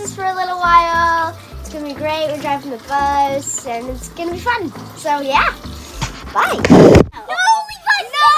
classes for a little while. It's gonna be great. We're driving the bus and it's gonna be fun. So yeah, bye. No, Levi, no!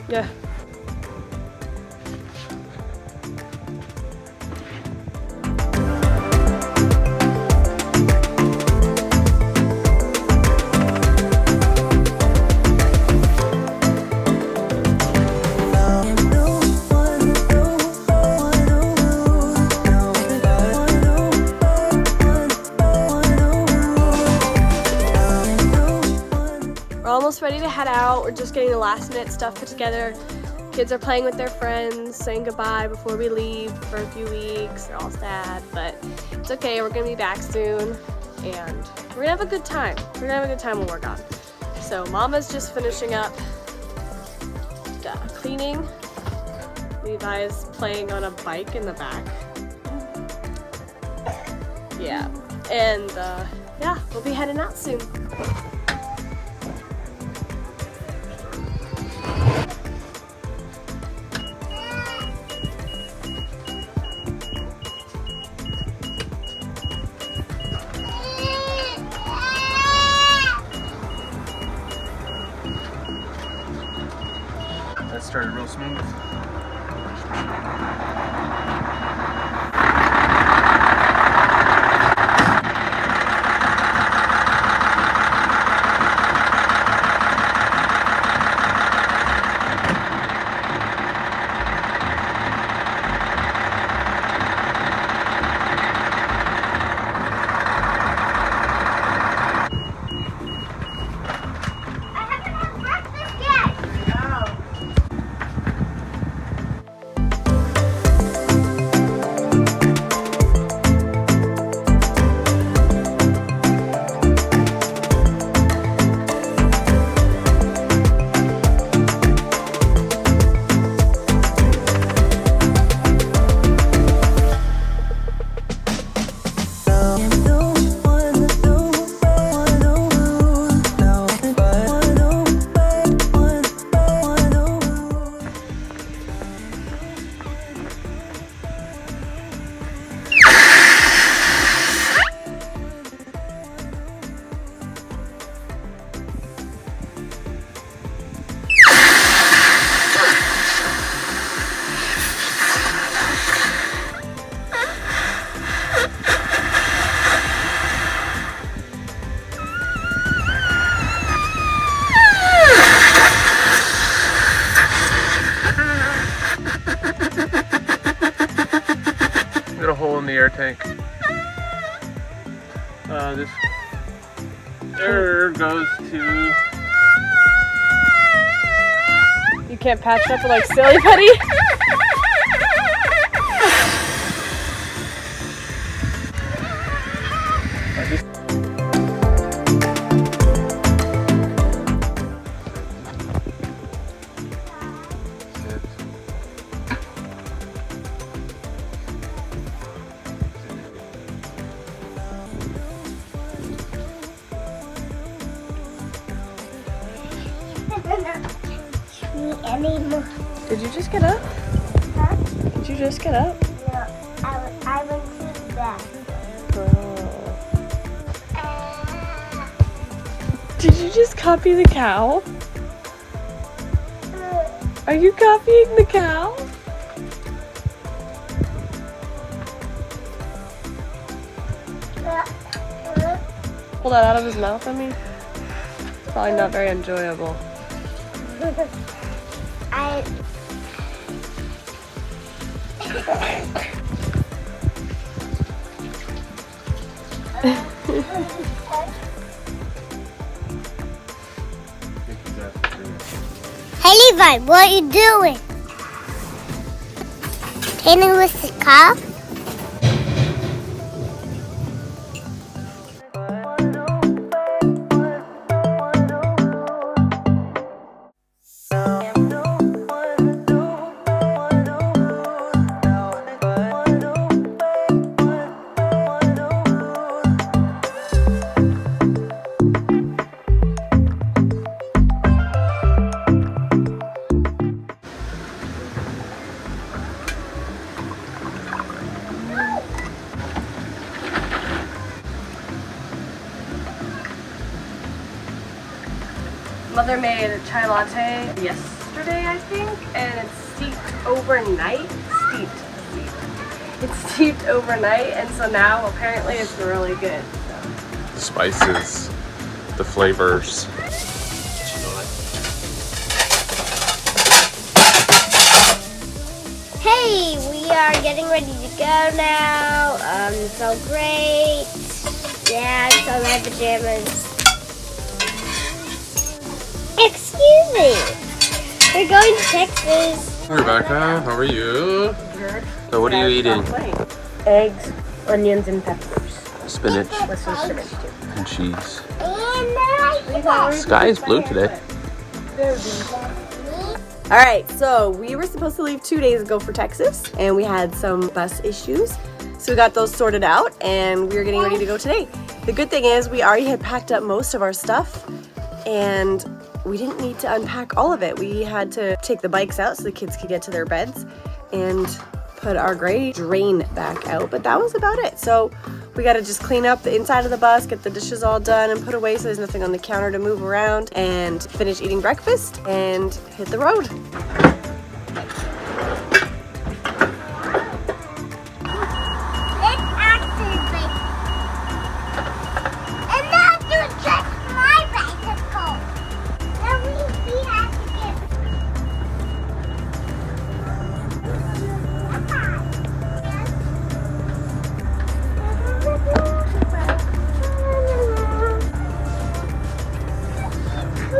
Yeah. We're almost ready to head out. We're just getting the last minute stuff put together. Kids are playing with their friends, saying goodbye before we leave for a few weeks. They're all sad, but it's okay. We're gonna be back soon and we're gonna have a good time. We're gonna have a good time when we're gone. So Mama's just finishing up cleaning. Levi is playing on a bike in the back. Yeah, and yeah, we'll be heading out soon. That started real smooth. The air tank. This air goes to... You can't patch up like silly putty? cannot touch me anymore. Did you just get up? Huh? Did you just get up? No, I went to the bathroom. Did you just copy the cow? Are you copying the cow? Pull that out of his mouth, I mean. It's probably not very enjoyable. Hey Levi, what are you doing? Painting with the cow? Mother made a chai latte yesterday, I think, and it's steeped overnight. It's steeped overnight, and so now apparently it's really good. The spices, the flavors. Hey, we are getting ready to go now. It's all great. Yeah, it's all my pajamas. Excuse me. We're going to Texas. Rebecca, how are you? Good. So what are you eating? Eggs, onions, and peppers. Spinach With some spinach too. and cheese. And Sky is blue today. All right, so we were supposed to leave 2 days ago for Texas, and we had some bus issues. So we got those sorted out, and we were getting ready to go today. The good thing is we already had packed up most of our stuff, and we didn't need to unpack all of it. We had to take the bikes out so the kids could get to their beds and put our gray drain back out, but that was about it. So we got to just clean up the inside of the bus, get the dishes all done and put away so there's nothing on the counter to move around, and finish eating breakfast and hit the road.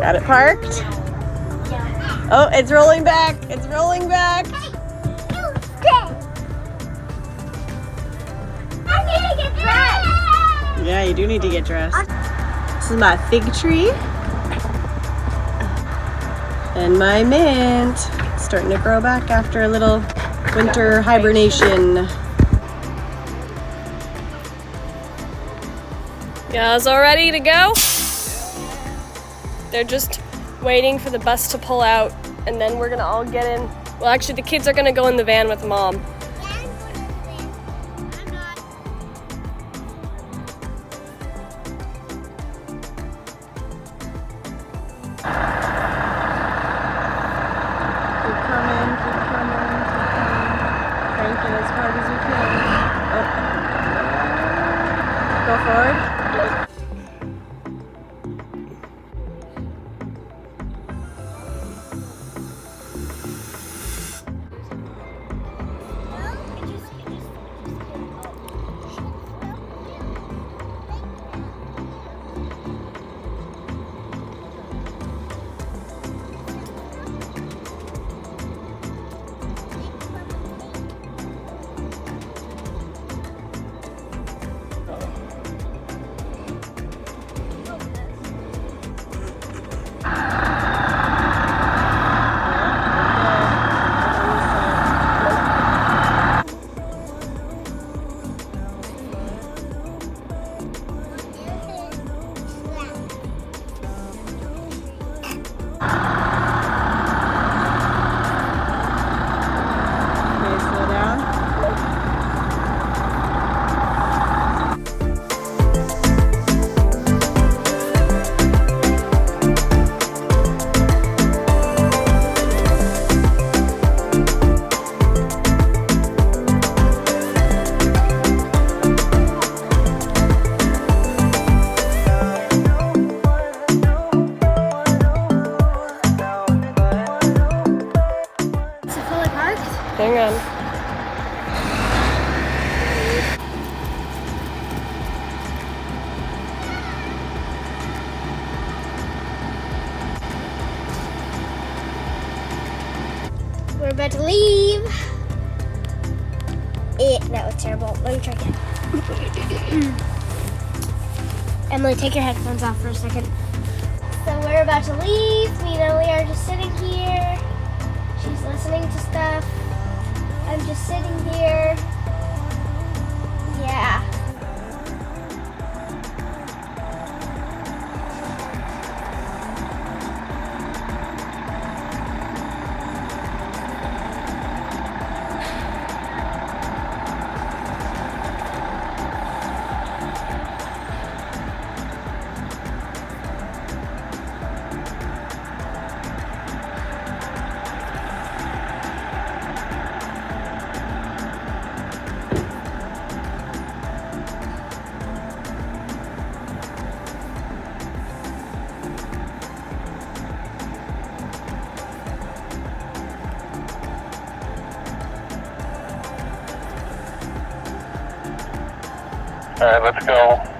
Got it parked. Oh, it's rolling back. It's rolling back. I need to get dressed. Yeah, you do need to get dressed. This is my fig tree. And my mint. It's starting to grow back after a little winter hibernation. Guys all ready to go? They're just waiting for the bus to pull out, and then we're gonna all get in. Well, actually, the kids are gonna go in the van with Mom. Keep coming. Cranking as hard as you can. Oh. Go forward. Hang on. We're about to leave. That was terrible. Let me try again. Emily, take your headphones off for a second. So we're about to leave. Me and Emily are just sitting here. She's listening to stuff. I'm just sitting here. Yeah. All right, let's go.